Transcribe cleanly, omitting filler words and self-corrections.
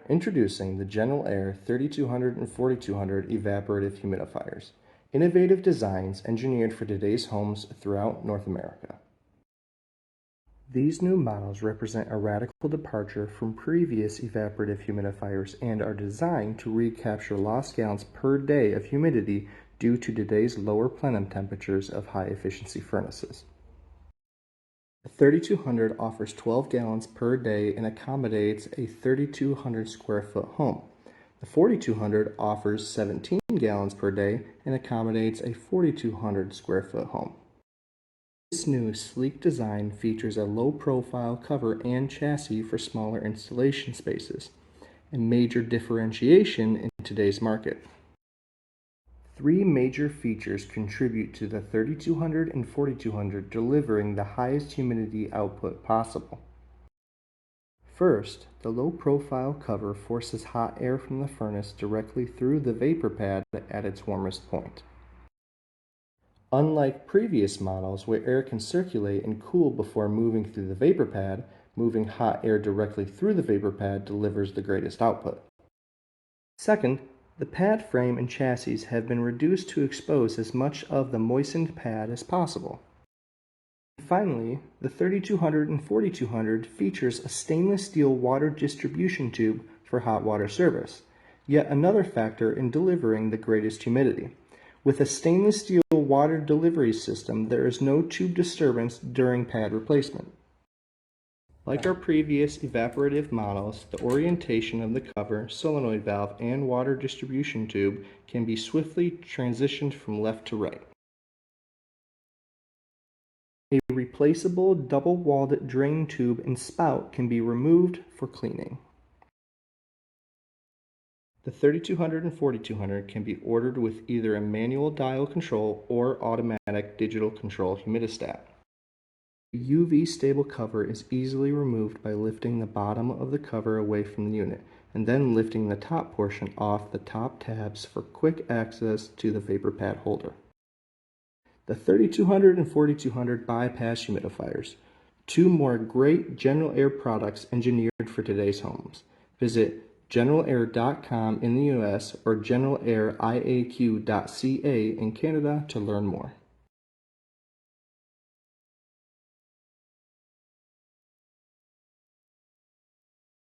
Introducing the GeneralAire 3200 and 4200 evaporative humidifiers, innovative designs engineered for today's homes throughout North America. These new models represent a radical departure from previous evaporative humidifiers and are designed to recapture lost gallons per day of humidity due to today's lower plenum temperatures of high-efficiency furnaces. The 3200 offers 12 gallons per day and accommodates a 3,200 square foot home. The 4200 offers 17 gallons per day and accommodates a 4,200 square foot home. This new sleek design features a low-profile cover and chassis for smaller installation spaces, a major differentiation in today's market. Three major features contribute to the 3200 and 4200 delivering the highest humidity output possible. First, the low-profile cover forces hot air from the furnace directly through the vapor pad at its warmest point. Unlike previous models where air can circulate and cool before moving through the vapor pad, moving hot air directly through the vapor pad delivers the greatest output. Second, the pad frame and chassis have been reduced to expose as much of the moistened pad as possible. Finally, the 3200 and 4200 features a stainless steel water distribution tube for hot water service, yet another factor in delivering the greatest humidity. With a stainless steel water delivery system, there is no tube disturbance during pad replacement. Like our previous evaporative models, the orientation of the cover, solenoid valve, and water distribution tube can be swiftly transitioned from left to right. A replaceable double-walled drain tube and spout can be removed for cleaning. The 3200 and 4200 can be ordered with either a manual dial control or automatic digital control humidistat. The UV stable cover is easily removed by lifting the bottom of the cover away from the unit and then lifting the top portion off the top tabs for quick access to the vapor pad holder. The 3200 and 4200 bypass humidifiers, two more great GeneralAire products engineered for today's homes. Visit GeneralAire.com in the US or GeneralAireIAQ.ca in Canada to learn more.